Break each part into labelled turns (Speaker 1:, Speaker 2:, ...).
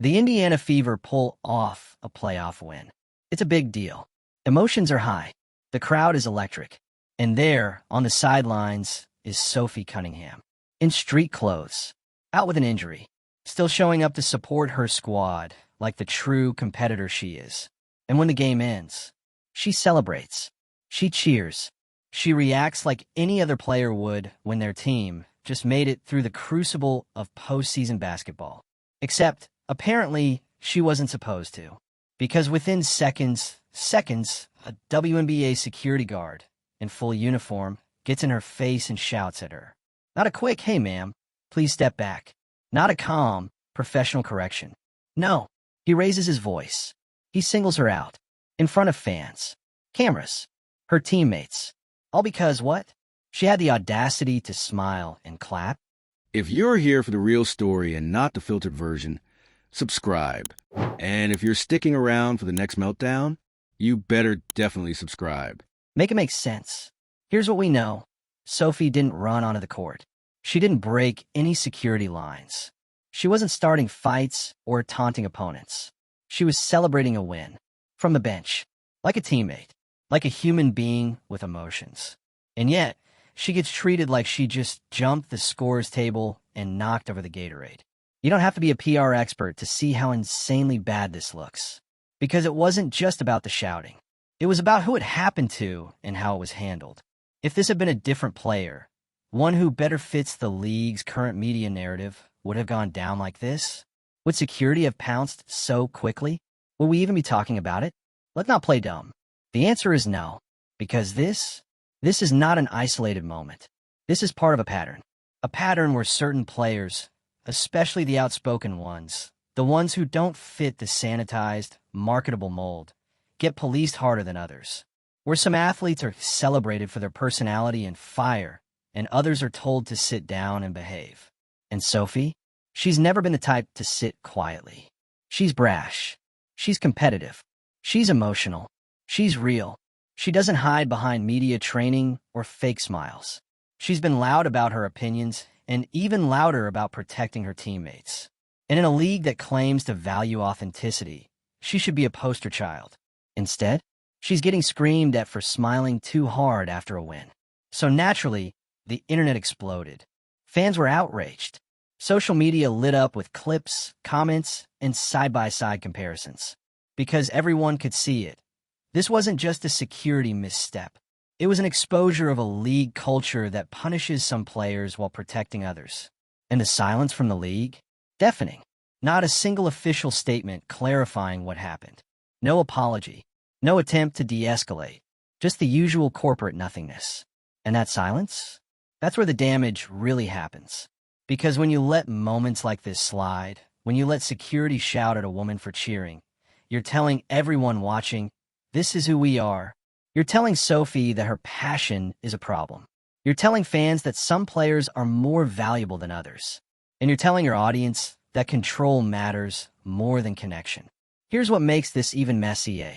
Speaker 1: The Indiana Fever pull off a playoff win. It's a big deal. Emotions are high. The crowd is electric. And there, on the sidelines, is Sophie Cunningham. In street clothes, out with an injury, still showing up to support her squad like the true competitor she is. And when the game ends, she celebrates. She cheers. She reacts like any other player would when their team just made it through the crucible of postseason basketball. Except, apparently, she wasn't supposed to. Because within seconds, a WNBA security guard in full uniform gets in her face and shouts at her. Not a quick, "Hey, ma'am, please step back." Not a calm, professional correction. No, he raises his voice. He singles her out. In front of fans, cameras, her teammates. All because what? She had the audacity to smile and clap.
Speaker 2: If you're here for the real story and not the filtered version, subscribe. And if you're sticking around for the next meltdown, you better definitely subscribe.
Speaker 1: Make it make sense. Here's what we know. Sophie didn't run onto the court. She didn't break any security lines. She wasn't starting fights or taunting opponents. She was celebrating a win. From the bench. Like a teammate. Like a human being with emotions. And yet, she gets treated like she just jumped the scores table and knocked over the Gatorade. You don't have to be a PR expert to see how insanely bad this looks. Because it wasn't just about the shouting. It was about who it happened to and how it was handled. If this had been a different player, one who better fits the league's current media narrative, would have gone down like this? Would security have pounced so quickly? Will we even be talking about it? Let's not play dumb. The answer is no. Because this is not an isolated moment. This is part of a pattern. A pattern where certain players, especially the outspoken ones, the ones who don't fit the sanitized, marketable mold, get policed harder than others. Where some athletes are celebrated for their personality and fire, and others are told to sit down and behave. And Sophie? She's never been the type to sit quietly. She's brash. She's competitive. She's emotional. She's real. She doesn't hide behind media training or fake smiles. She's been loud about her opinions and even louder about protecting her teammates. And in a league that claims to value authenticity, she should be a poster child. Instead, she's getting screamed at for smiling too hard after a win. So naturally, the internet exploded. Fans were outraged. Social media lit up with clips, comments, and side-by-side comparisons. Because everyone could see it. This wasn't just a security misstep. It was an exposure of a league culture that punishes some players while protecting others. And the silence from the league? Deafening. Not a single official statement clarifying what happened. No apology. No attempt to de-escalate. Just the usual corporate nothingness. And that silence? That's where the damage really happens. Because when you let moments like this slide, when you let security shout at a woman for cheering, you're telling everyone watching, this is who we are. You're telling Sophie that her passion is a problem. You're telling fans that some players are more valuable than others. And you're telling your audience that control matters more than connection. Here's what makes this even messier.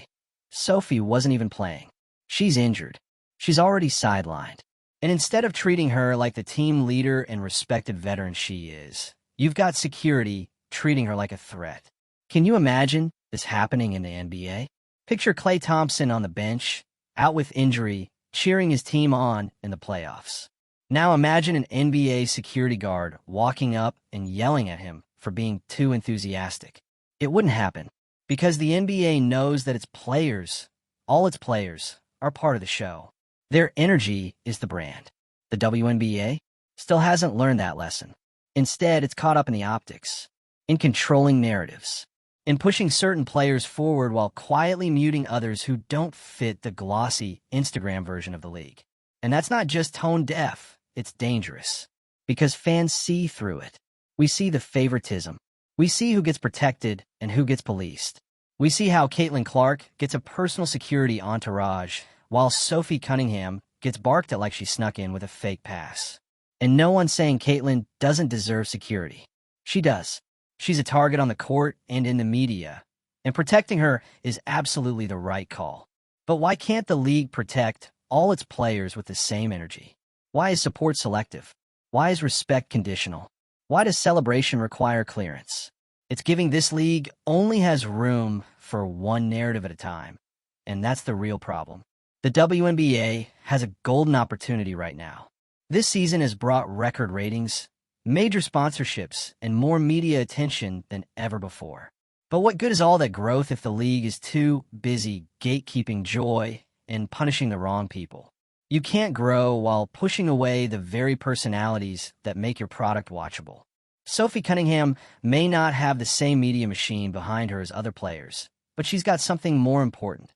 Speaker 1: Sophie wasn't even playing. She's injured. She's already sidelined. And instead of treating her like the team leader and respected veteran she is, you've got security treating her like a threat. Can you imagine this happening in the NBA? Picture Klay Thompson on the bench, out with injury, cheering his team on in the playoffs. Now imagine an NBA security guard walking up and yelling at him for being too enthusiastic. It wouldn't happen, because the NBA knows that its players, all its players, are part of the show. Their energy is the brand. The WNBA still hasn't learned that lesson. Instead, it's caught up in the optics, in controlling narratives, in pushing certain players forward while quietly muting others who don't fit the glossy Instagram version of the league. And that's not just tone deaf, it's dangerous. Because fans see through it. We see the favoritism. We see who gets protected and who gets policed. We see how Caitlin Clark gets a personal security entourage, while Sophie Cunningham gets barked at like she snuck in with a fake pass. And no one's saying Caitlin doesn't deserve security. She does. She's a target on the court and in the media, and protecting her is absolutely the right call. But why can't the league protect all its players with the same energy? Why is support selective? Why is respect conditional? Why does celebration require clearance? It's giving this league only has room for one narrative at a time, and that's the real problem. The WNBA has a golden opportunity right now. This season has brought record ratings, major sponsorships, and more media attention than ever before. But what good is all that growth if the league is too busy gatekeeping joy and punishing the wrong people? You can't grow while pushing away the very personalities that make your product watchable. Sophie Cunningham may not have the same media machine behind her as other players, but she's got something more important: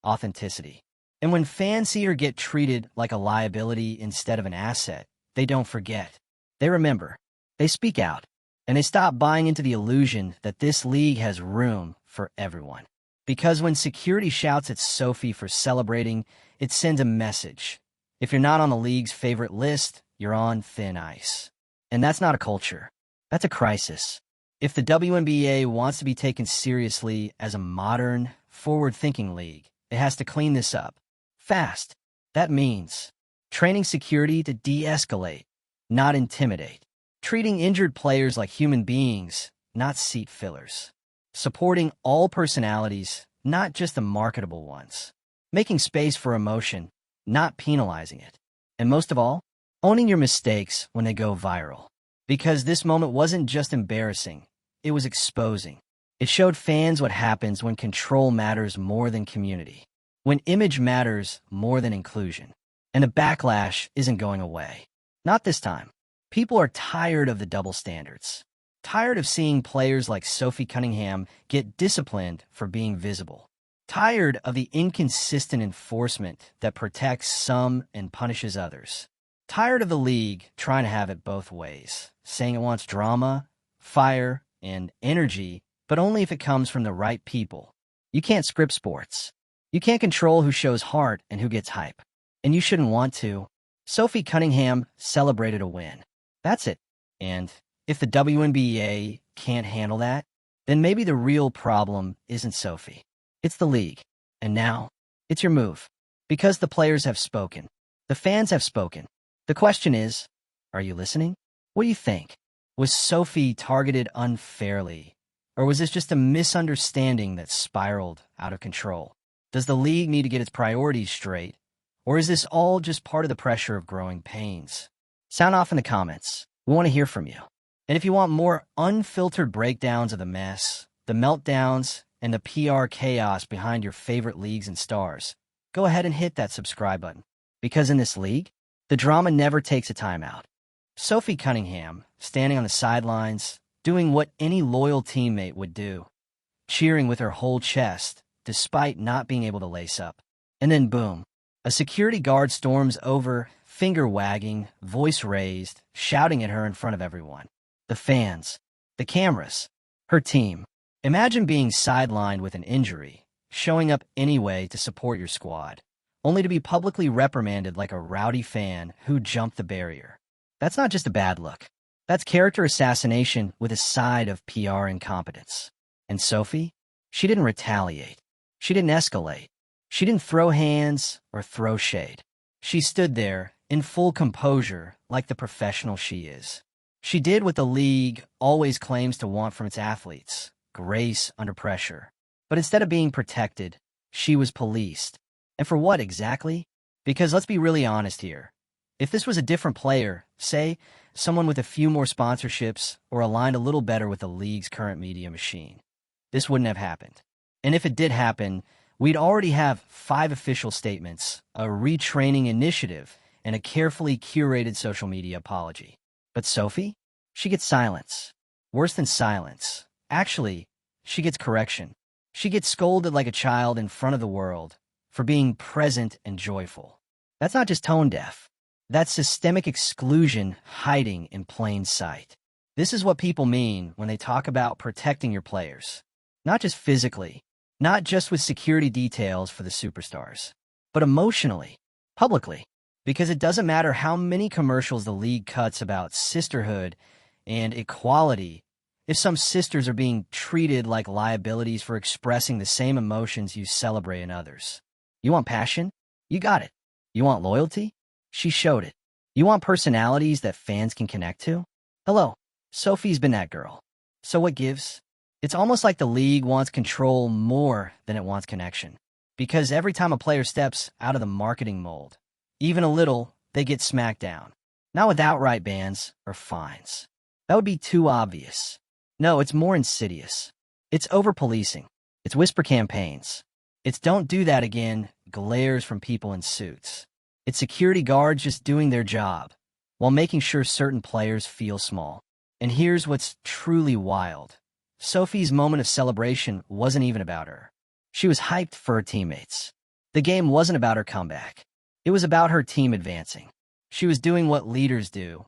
Speaker 1: authenticity. And when fans see her get treated like a liability instead of an asset, they don't forget. They remember. They speak out. And they stop buying into the illusion that this league has room for everyone. Because when security shouts at Sophie for celebrating, it sends a message. If you're not on the league's favorite list, you're on thin ice. And that's not a culture. That's a crisis. If the WNBA wants to be taken seriously as a modern, forward-thinking league, it has to clean this up. Fast. That means training security to de-escalate, not intimidate. Treating injured players like human beings, not seat fillers. Supporting all personalities, not just the marketable ones. Making space for emotion, not penalizing it. And most of all, owning your mistakes when they go viral. Because this moment wasn't just embarrassing, it was exposing. It showed fans what happens when control matters more than community. When image matters more than inclusion. And the backlash isn't going away. Not this time. People are tired of the double standards. Tired of seeing players like Sophie Cunningham get disciplined for being visible. Tired of the inconsistent enforcement that protects some and punishes others. Tired of the league trying to have it both ways, saying it wants drama, fire, and energy, but only if it comes from the right people. You can't script sports. You can't control who shows heart and who gets hype. And you shouldn't want to. Sophie Cunningham celebrated a win. That's it. And if the WNBA can't handle that, then maybe the real problem isn't Sophie. It's the league. And now, it's your move. Because the players have spoken. The fans have spoken. The question is, are you listening? What do you think? Was Sophie targeted unfairly? Or was this just a misunderstanding that spiraled out of control? Does the league need to get its priorities straight? Or is this all just part of the pressure of growing pains? Sound off in the comments. We want to hear from you. And if you want more unfiltered breakdowns of the mess, the meltdowns, and the PR chaos behind your favorite leagues and stars, go ahead and hit that subscribe button. Because in this league, the drama never takes a timeout. Sophie Cunningham, standing on the sidelines, doing what any loyal teammate would do, cheering with her whole chest, despite not being able to lace up. And then boom, a security guard storms over, finger wagging, voice raised, shouting at her in front of everyone. The fans, the cameras, her team. Imagine being sidelined with an injury, showing up anyway to support your squad, only to be publicly reprimanded like a rowdy fan who jumped the barrier. That's not just a bad look. That's character assassination with a side of PR incompetence. And Sophie? She didn't retaliate. She didn't escalate. She didn't throw hands or throw shade. She stood there, in full composure, like the professional she is. She did what the league always claims to want from its athletes: grace under pressure. But instead of being protected, she was policed. And for what exactly? Because let's be really honest here. If this was a different player, say, someone with a few more sponsorships or aligned a little better with the league's current media machine, this wouldn't have happened. And if it did happen, we'd already have 5 official statements, a retraining initiative, and a carefully curated social media apology. But Sophie? She gets silence. Worse than silence. Actually, she gets correction. She gets scolded like a child in front of the world for being present and joyful. That's not just tone deaf. That's systemic exclusion hiding in plain sight. This is what people mean when they talk about protecting your players. Not just physically, not just with security details for the superstars, but emotionally, publicly. Because it doesn't matter how many commercials the league cuts about sisterhood and equality if some sisters are being treated like liabilities for expressing the same emotions you celebrate in others. You want passion? You got it. You want loyalty? She showed it. You want personalities that fans can connect to? Hello, Sophie's been that girl. So what gives? It's almost like the league wants control more than it wants connection. Because every time a player steps out of the marketing mold, even a little, they get smacked down. Not with outright bans or fines. That would be too obvious. No, it's more insidious. It's over-policing. It's whisper campaigns. It's don't do that again, glares from people in suits. It's security guards just doing their job, while making sure certain players feel small. And here's what's truly wild. Sophie's moment of celebration wasn't even about her. She was hyped for her teammates. The game wasn't about her comeback. It was about her team advancing. She was doing what leaders do,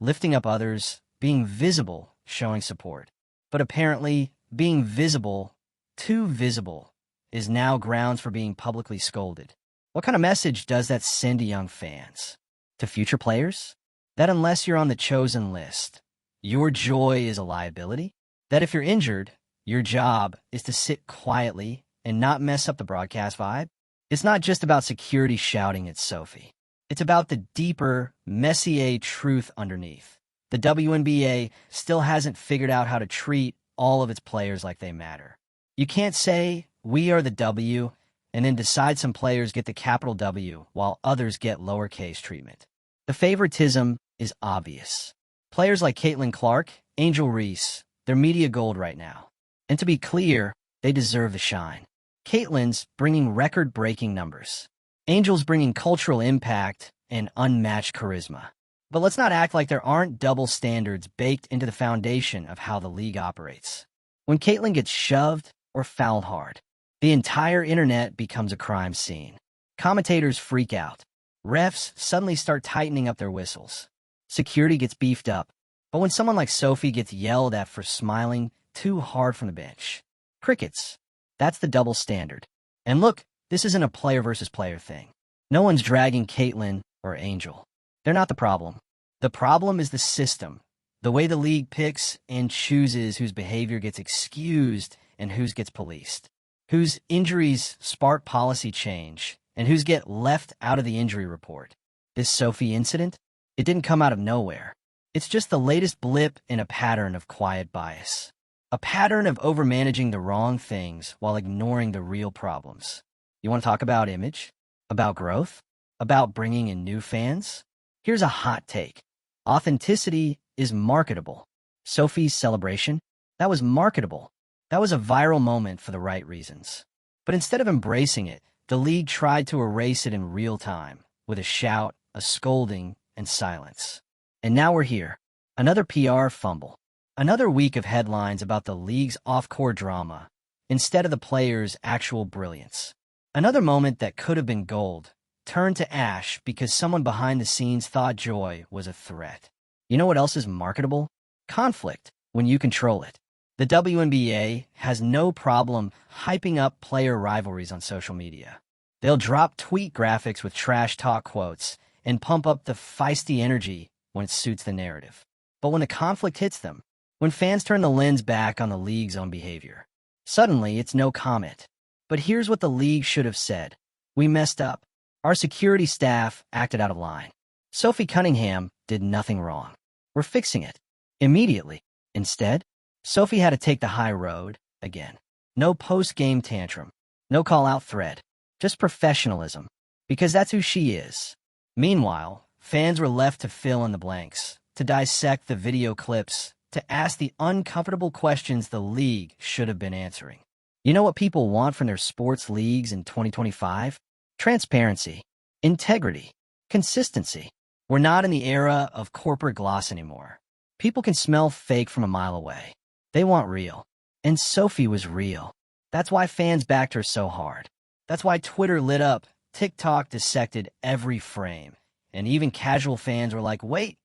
Speaker 1: lifting up others, being visible, showing support. But apparently, being visible, too visible, is now grounds for being publicly scolded. What kind of message does that send to young fans? To future players? That unless you're on the chosen list, your joy is a liability? That if you're injured, your job is to sit quietly and not mess up the broadcast vibe? It's not just about security shouting at Sophie. It's about the deeper, messier truth underneath. The WNBA still hasn't figured out how to treat all of its players like they matter. You can't say, we are the W, and then decide some players get the capital W while others get lowercase treatment. The favoritism is obvious. Players like Caitlin Clark, Angel Reese, they're media gold right now. And to be clear, they deserve the shine. Caitlin's bringing record-breaking numbers. Angel's bringing cultural impact and unmatched charisma. But let's not act like there aren't double standards baked into the foundation of how the league operates. When Caitlin gets shoved or fouled hard, the entire internet becomes a crime scene. Commentators freak out. Refs suddenly start tightening up their whistles. Security gets beefed up. But when someone like Sophie gets yelled at for smiling too hard from the bench, crickets. That's the double standard. And look, this isn't a player versus player thing. No one's dragging Caitlin or Angel. They're not the problem. The problem is the system, the way the league picks and chooses whose behavior gets excused and whose gets policed, whose injuries spark policy change, and whose get left out of the injury report. This Sophie incident, it didn't come out of nowhere. It's just the latest blip in a pattern of quiet bias. A pattern of overmanaging the wrong things while ignoring the real problems. You want to talk about image? About growth? About bringing in new fans? Here's a hot take. Authenticity is marketable. Sophie's celebration? That was marketable. That was a viral moment for the right reasons. But instead of embracing it, the league tried to erase it in real time, with a shout, a scolding, and silence. And now we're here. Another PR fumble. Another week of headlines about the league's off-court drama, instead of the players' actual brilliance. Another moment that could have been gold, turned to ash because someone behind the scenes thought joy was a threat. You know what else is marketable? Conflict, when you control it. The WNBA has no problem hyping up player rivalries on social media. They'll drop tweet graphics with trash talk quotes and pump up the feisty energy when it suits the narrative. But when the conflict hits them, when fans turn the lens back on the league's own behavior, suddenly it's no comment. But here's what the league should have said. We messed up. Our security staff acted out of line. Sophie Cunningham did nothing wrong. We're fixing it. Immediately. Instead, Sophie had to take the high road again. No post-game tantrum. No call-out thread. Just professionalism. Because that's who she is. Meanwhile, fans were left to fill in the blanks, to dissect the video clips, to ask the uncomfortable questions the league should have been answering. You know what people want from their sports leagues in 2025? Transparency, integrity, consistency. We're not in the era of corporate gloss anymore. People can smell fake from a mile away. They want real. And Sophie was real. That's why fans backed her so hard. That's why Twitter lit up, TikTok dissected every frame. And even casual fans were like, wait,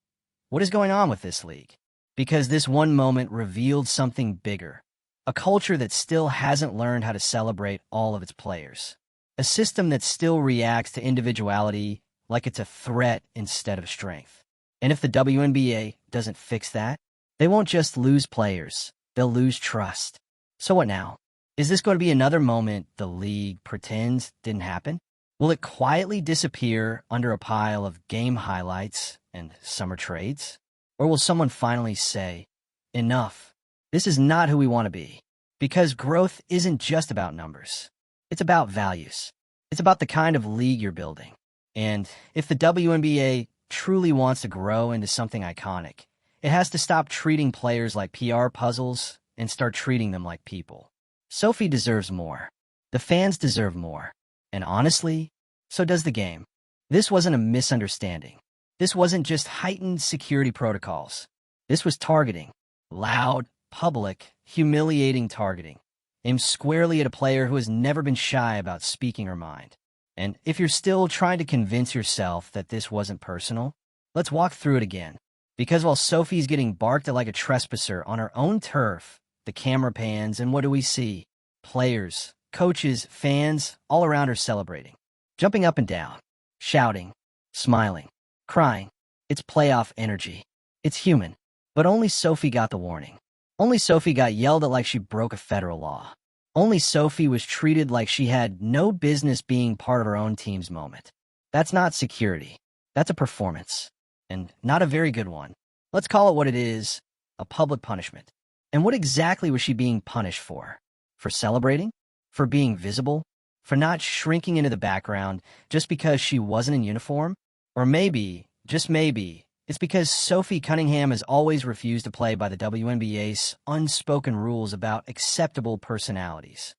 Speaker 1: what is going on with this league? Because this one moment revealed something bigger. A culture that still hasn't learned how to celebrate all of its players. A system that still reacts to individuality like it's a threat instead of strength. And if the WNBA doesn't fix that, they won't just lose players, they'll lose trust. So what now? Is this going to be another moment the league pretends didn't happen? Will it quietly disappear under a pile of game highlights and summer trades? Or will someone finally say, enough, this is not who we want to be? Because growth isn't just about numbers. It's about values. It's about the kind of league you're building. And if the WNBA truly wants to grow into something iconic, it has to stop treating players like PR puzzles and start treating them like people. Sophie deserves more. The fans deserve more. And honestly, so does the game. This wasn't a misunderstanding. This wasn't just heightened security protocols. This was targeting. Loud, public, humiliating targeting, aimed squarely at a player who has never been shy about speaking her mind. And if you're still trying to convince yourself that this wasn't personal, let's walk through it again. Because while Sophie's getting barked at like a trespasser on her own turf, the camera pans, and what do we see? Players, coaches, fans, all around her celebrating, jumping up and down, shouting, smiling, crying. It's playoff energy. It's human. But only Sophie got the warning. Only Sophie got yelled at like she broke a federal law. Only Sophie was treated like she had no business being part of her own team's moment. That's not security. That's a performance. And not a very good one. Let's call it what it is, a public punishment. And what exactly was she being punished for? For celebrating? For being visible? For not shrinking into the background just because she wasn't in uniform? Or maybe, just maybe, it's because Sophie Cunningham has always refused to play by the WNBA's unspoken rules about acceptable personalities.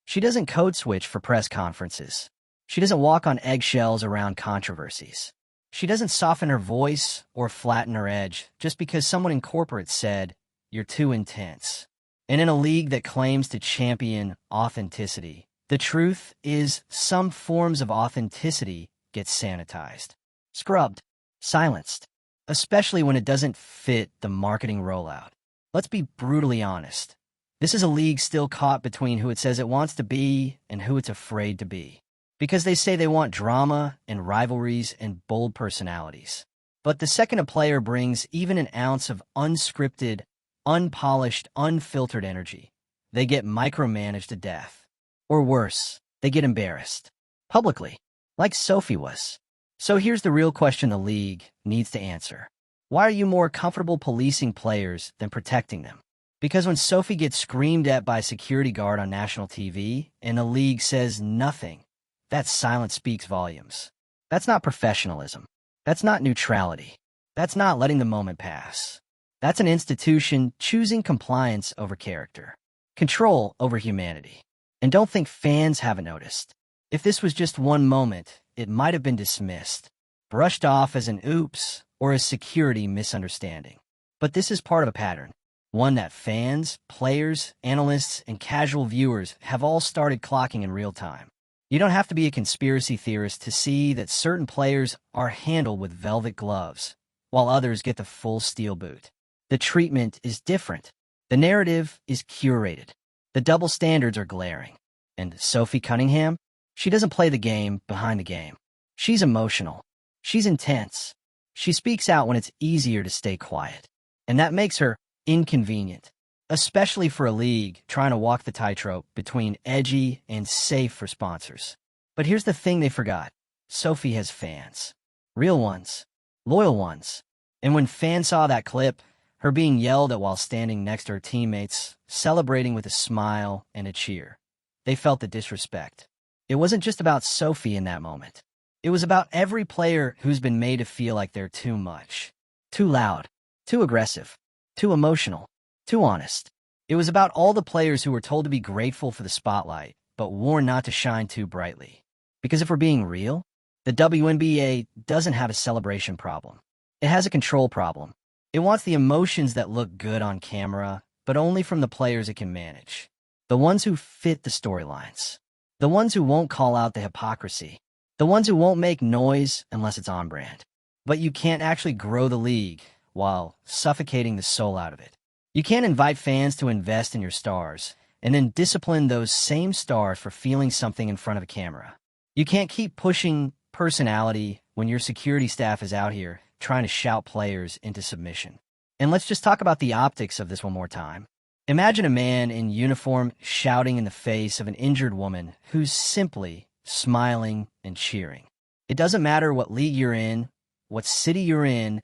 Speaker 1: She doesn't code switch for press conferences. She doesn't walk on eggshells around controversies. She doesn't soften her voice or flatten her edge just because someone in corporate said, "You're too intense." And in a league that claims to champion authenticity, the truth is some forms of authenticity get sanitized, scrubbed, silenced. Especially when it doesn't fit the marketing rollout. Let's be brutally honest. This is a league still caught between who it says it wants to be and who it's afraid to be. Because they say they want drama and rivalries and bold personalities. But the second a player brings even an ounce of unscripted, unpolished, unfiltered energy, they get micromanaged to death. Or worse, they get embarrassed. Publicly. Like Sophie was. So here's the real question the league needs to answer. Why are you more comfortable policing players than protecting them? Because when Sophie gets screamed at by a security guard on national TV and the league says nothing, that silence speaks volumes. That's not professionalism. That's not neutrality. That's not letting the moment pass. That's an institution choosing compliance over character, control over humanity. And don't think fans haven't noticed. If this was just one moment, it might have been dismissed, brushed off as an oops or a security misunderstanding. But this is part of a pattern, one that fans, players, analysts, and casual viewers have all started clocking in real time. You don't have to be a conspiracy theorist to see that certain players are handled with velvet gloves, while others get the full steel boot. The treatment is different. The narrative is curated. The double standards are glaring. And Sophie Cunningham? She doesn't play the game behind the game. She's emotional. She's intense. She speaks out when it's easier to stay quiet. And that makes her inconvenient, especially for a league trying to walk the tightrope between edgy and safe for sponsors. But here's the thing they forgot. Sophie has fans. Real ones. Loyal ones. And when fans saw that clip, her being yelled at while standing next to her teammates, celebrating with a smile and a cheer, they felt the disrespect. It wasn't just about Sophie in that moment. It was about every player who's been made to feel like they're too much, too loud, too aggressive, too emotional, too honest. It was about all the players who were told to be grateful for the spotlight, but warned not to shine too brightly. Because if we're being real, the WNBA doesn't have a celebration problem. It has a control problem. It wants the emotions that look good on camera, but only from the players it can manage. The ones who fit the storylines. The ones who won't call out the hypocrisy. The ones who won't make noise unless it's on brand. But you can't actually grow the league while suffocating the soul out of it. You can't invite fans to invest in your stars and then discipline those same stars for feeling something in front of a camera. You can't keep pushing personality when your security staff is out here trying to shout players into submission. And let's just talk about the optics of this one more time. Imagine a man in uniform shouting in the face of an injured woman who's simply smiling and cheering. It doesn't matter what league you're in, what city you're in,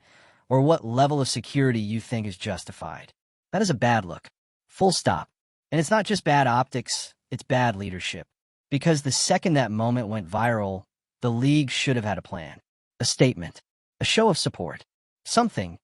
Speaker 1: or what level of security you think is justified. That is a bad look. Full stop. And it's not just bad optics, it's bad leadership. Because the second that moment went viral, the league should have had a plan, a statement, a show of support, something,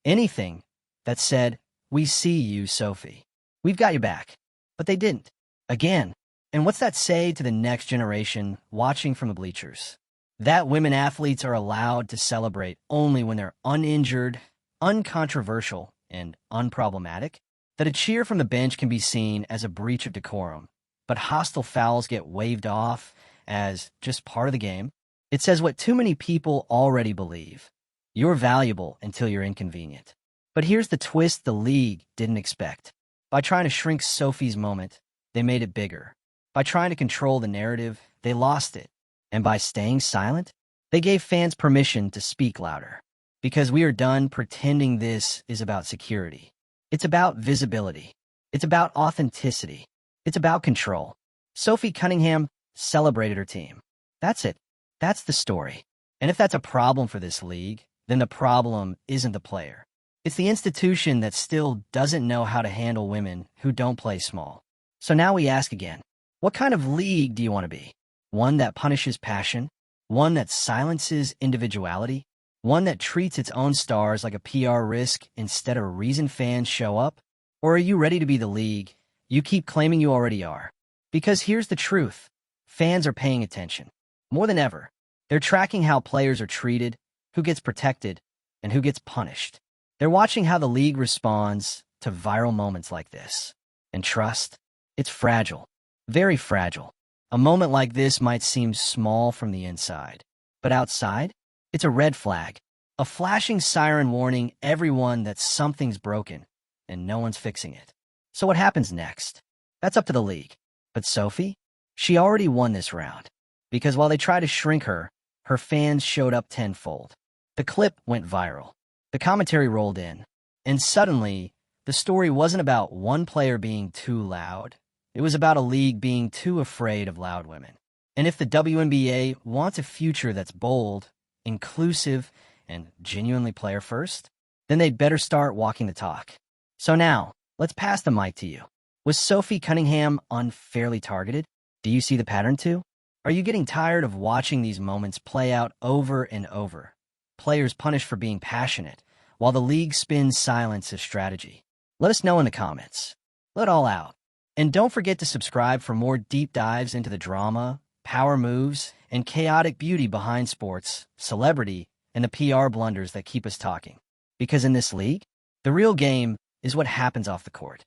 Speaker 1: anything that said, "We see you, Sophie. We've got your back." But they didn't. Again. And what's that say to the next generation watching from the bleachers? That women athletes are allowed to celebrate only when they're uninjured, uncontroversial, and unproblematic? That a cheer from the bench can be seen as a breach of decorum, but hostile fouls get waved off as just part of the game? It says what too many people already believe. You're valuable until you're inconvenient. But here's the twist the league didn't expect. By trying to shrink Sophie's moment, they made it bigger. By trying to control the narrative, they lost it. And by staying silent, they gave fans permission to speak louder. Because we are done pretending this is about security. It's about visibility. It's about authenticity. It's about control. Sophie Cunningham celebrated her team. That's it. That's the story. And if that's a problem for this league, then the problem isn't the player. It's the institution that still doesn't know how to handle women who don't play small. So now we ask again, what kind of league do you want to be? One that punishes passion? One that silences individuality? One that treats its own stars like a PR risk instead of a reason fans show up? Or are you ready to be the league you keep claiming you already are? Because here's the truth. Fans are paying attention. More than ever. They're tracking how players are treated, who gets protected, and who gets punished. They're watching how the league responds to viral moments like this. And trust, it's fragile. Very fragile. A moment like this might seem small from the inside. But outside, it's a red flag. A flashing siren warning everyone that something's broken, and no one's fixing it. So what happens next? That's up to the league. But Sophie? She already won this round. Because while they tried to shrink her, her fans showed up tenfold. The clip went viral. The commentary rolled in. And suddenly, the story wasn't about one player being too loud. It was about a league being too afraid of loud women. And if the WNBA wants a future that's bold, inclusive, and genuinely player first, then they'd better start walking the talk. So now, let's pass the mic to you. Was Sophie Cunningham unfairly targeted? Do you see the pattern too? Are you getting tired of watching these moments play out over and over? Players punished for being passionate, while the league spins silence as strategy. Let us know in the comments. Let it all out. And don't forget to subscribe for more deep dives into the drama, power moves, and chaotic beauty behind sports, celebrity, and the PR blunders that keep us talking. Because in this league, the real game is what happens off the court.